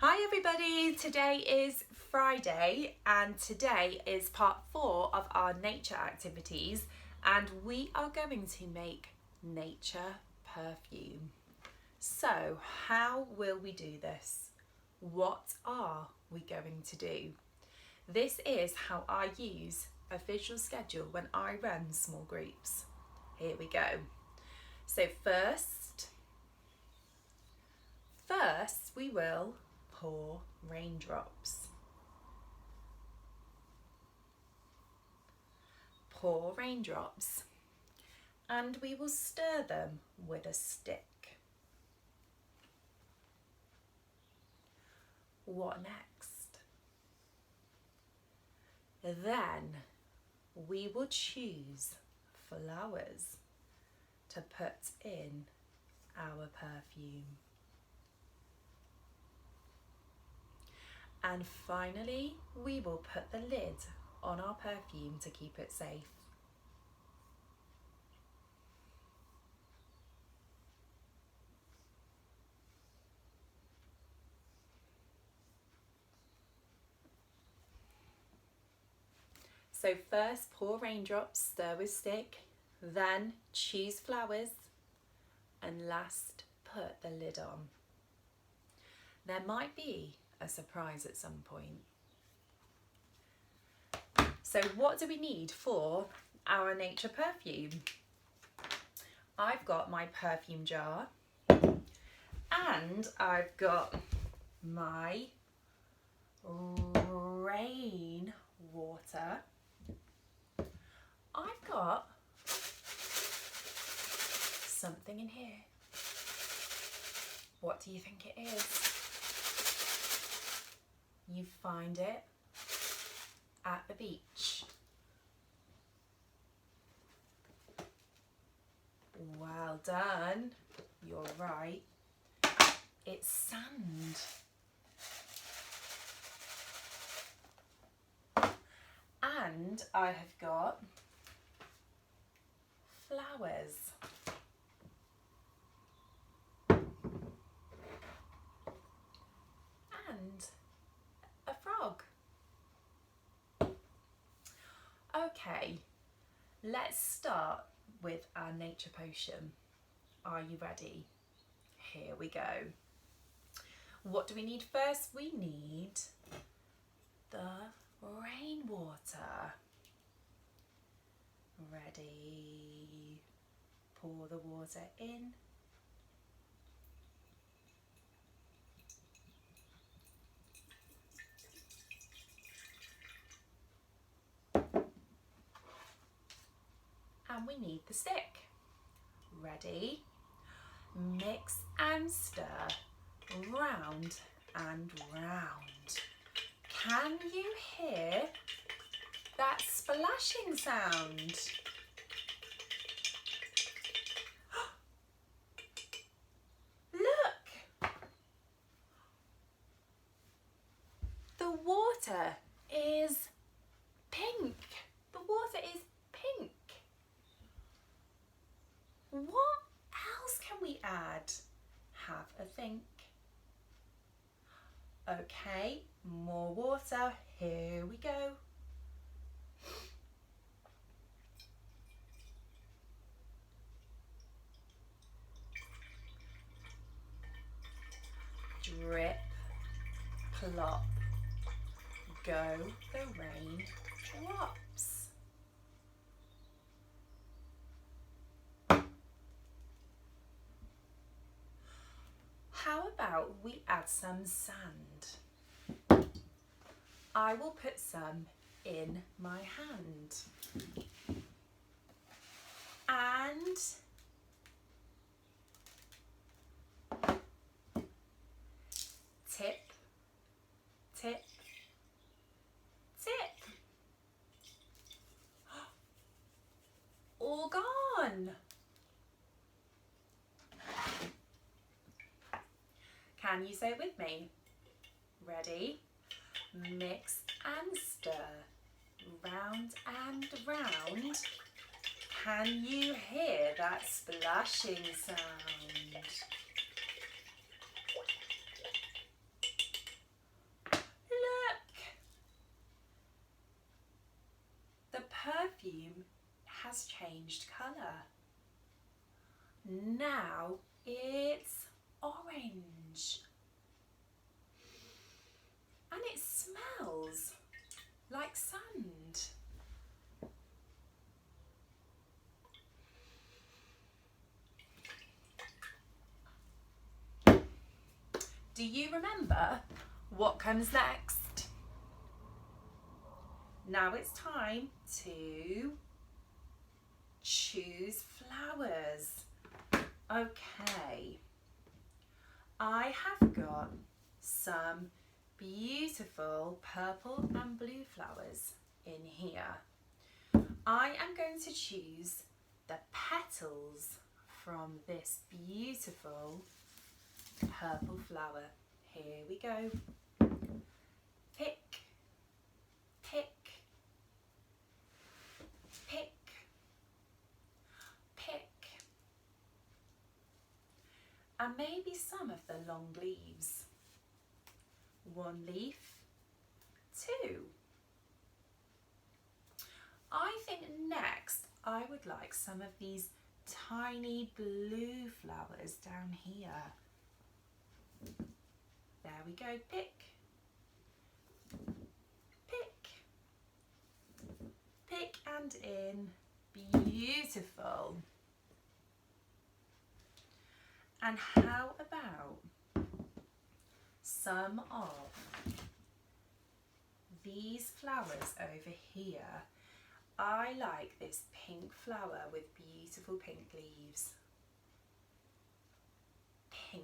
Hi everybody, today is Friday and today is part 4 of our nature activities and we are going to make nature perfume. So how will we do this? What are we going to do? This is how I use a visual schedule when I run small groups. Here we go. So first we will pour raindrops. Pour raindrops and we will stir them with a stick. What next? Then we will choose flowers to put in our perfume. And finally, we will put the lid on our perfume to keep it safe. So first pour raindrops, stir with stick, then choose flowers, and last put the lid on. There might be a surprise at some point. So what do we need for our nature perfume? I've got my perfume jar and I've got my rain water. I've got something in here. What do you think it is? You find it at the beach. Well done. You're right. It's sand. And I have got flowers. And a frog. Okay, let's start with our nature potion. Are you ready? Here we go. What do we need first? We need the rainwater. Ready? Pour the water in. And we need the stick. Ready? Mix and stir, round and round. Can you hear that splashing sound? Look! The water is pink. The water is pink. What else can we add? Have a think. Okay, more water. Here we go. Drip, plop, go the rain drops. How about we add some sand? I will put some in my hand. And tip, tip, tip. All gone. Can you say it with me? Ready? Mix and stir, round and round. Can you hear that splashing sound? perfume has changed colour. Now it's orange. And it smells like sand. Do you remember what comes next? Now it's time to choose flowers. Okay, I have got some beautiful purple and blue flowers in here. I am going to choose the petals from this beautiful purple flower. Here we go. Pick, pick, pick, pick. And maybe some of the long leaves. One leaf, two. I think next I would like some of these tiny blue flowers down here. There we go, pick, pick, pick and in, beautiful. And how about some of these flowers over here? I like this pink flower with beautiful pink leaves. Pink.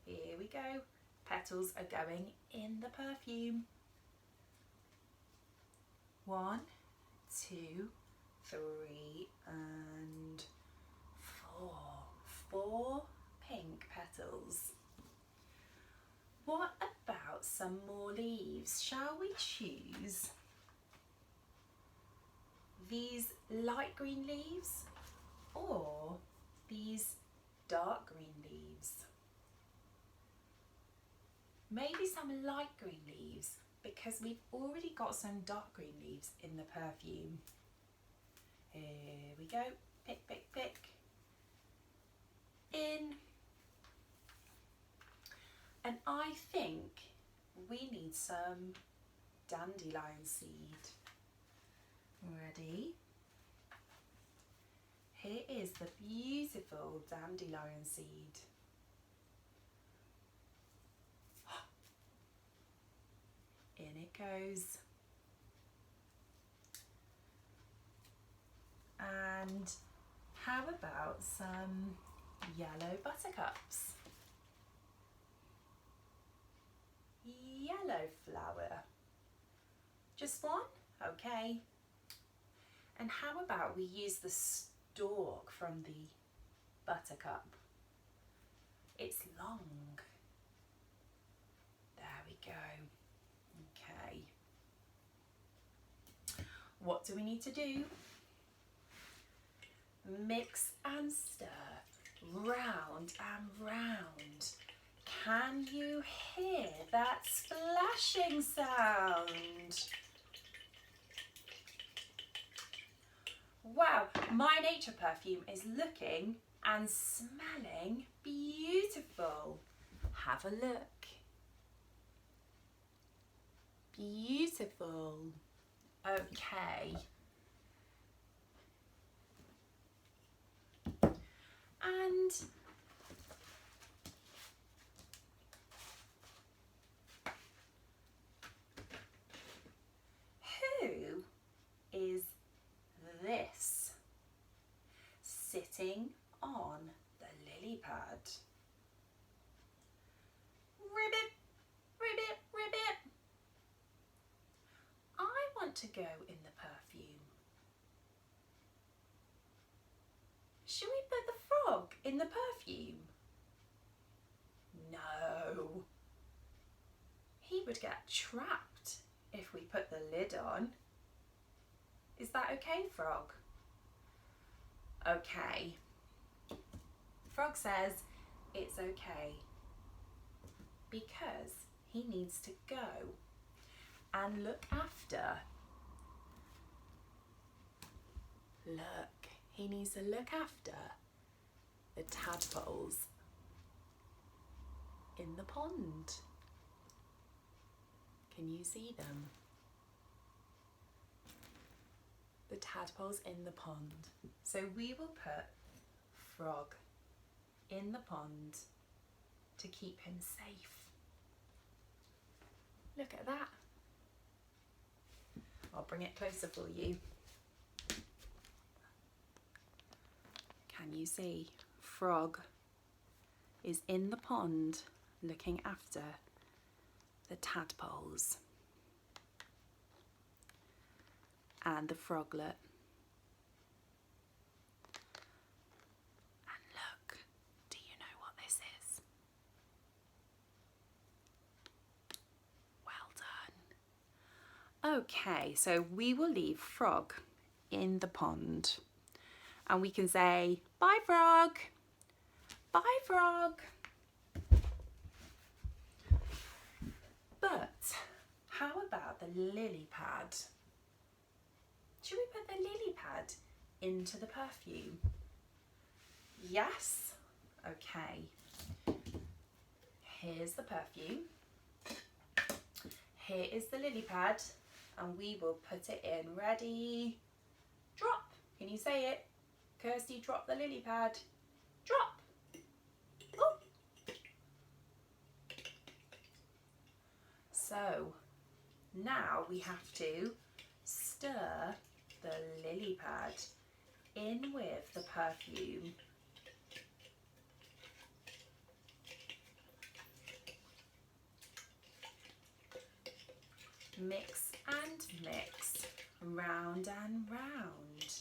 Here we go. Petals are going in the perfume. 1, 2, 3 and 4. 4 pink petals. What about some more leaves? Shall we choose these light green leaves or these dark green leaves? Maybe some light green leaves because we've already got some dark green leaves in the perfume. Here we go. Pick, pick, pick. In. And I think we need some dandelion seed. Ready? Here is the beautiful dandelion seed. In it goes. And how about some yellow buttercups? Yellow flower. Just one? Okay. And how about we use the stalk from the buttercup? It's long. There we go. Okay. What do we need to do? Mix and stir, round and round. Can you hear that splashing sound? Wow, my nature perfume is looking and smelling beautiful. Have a look. Beautiful. Okay. And who is this sitting on the lily pad? Ribbit, ribbit, ribbit. I want to go in the perfume. Should we put the frog in the perfume? No. He would get trapped if we put the lid on. Is that okay, Frog? Okay. Frog says it's okay because he needs to go and look after Look, he needs to look after the tadpoles in the pond. Can you see them? The tadpoles in the pond. So we will put Frog in the pond to keep him safe. Look at that. I'll bring it closer for you. Can you see? Frog is in the pond looking after the tadpoles and the froglet. And look, do you know what this is? Well done. Okay, so we will leave Frog in the pond and we can say, bye Frog, bye Frog. But how about the lily pad? Should we put the lily pad into the perfume? Yes. Okay. Here's the perfume. Here is the lily pad, and we will put it in. Ready? Drop. Can you say it? Kirsty, drop the lily pad. Drop. Oh. So now we have to stir the lily pad in with the perfume. Mix and mix, round and round.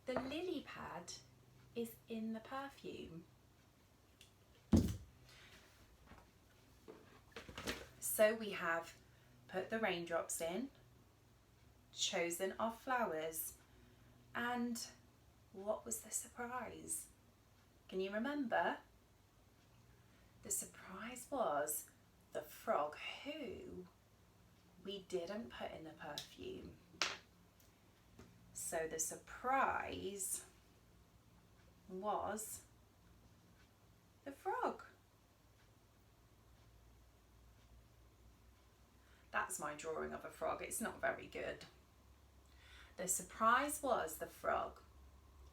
The lily pad is in the perfume. So we have put the raindrops in, chosen our flowers, and what was the surprise? Can you remember? The surprise was the frog who we didn't put in the perfume. So the surprise was the frog. That's my drawing of a frog. It's not very good. The surprise was the frog.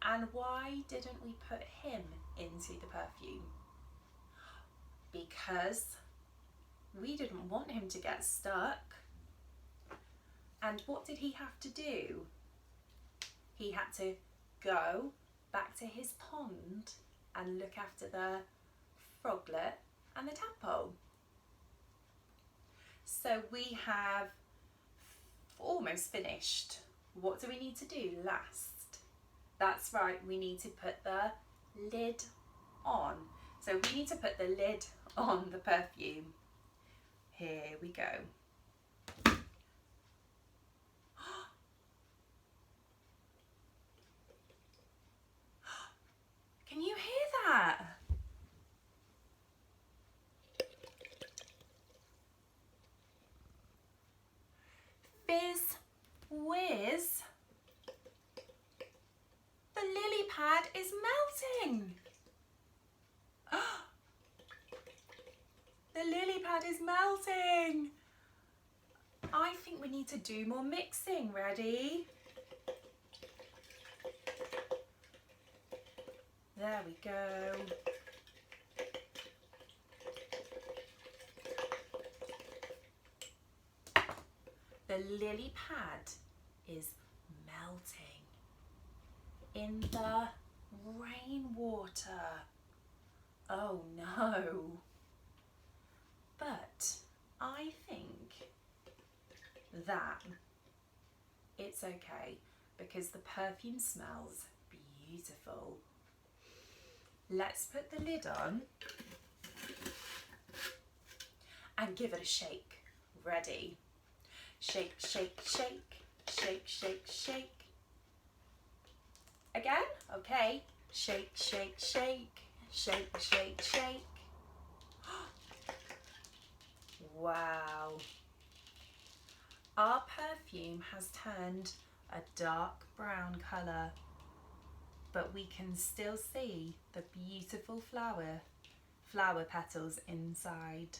And why didn't we put him into the perfume? Because we didn't want him to get stuck. And what did he have to do? He had to go back to his pond and look after the froglet and the tadpole. So we have almost finished. What do we need to do last? That's right, we need to put the lid on. So we need to put the lid on the perfume. Here we go. Can you hear that? Fizz whiz. The lily pad is melting. The lily pad is melting. I think we need to do more mixing. Ready? There we go. The lily pad is melting in the rainwater. Oh no. But I think that it's okay because the perfume smells beautiful. Let's put the lid on and give it a shake. Ready? Shake, shake, shake, shake, shake, shake. Again? Okay. Shake, shake, shake, shake, shake, shake. Wow. Our perfume has turned a dark brown colour, but we can still see the beautiful flower petals inside.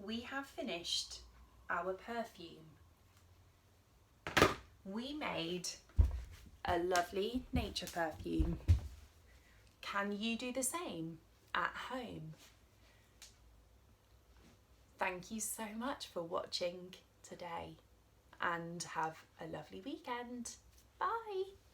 We have finished our perfume. We made a lovely nature perfume. Can you do the same at home? Thank you so much for watching today and have a lovely weekend. Bye.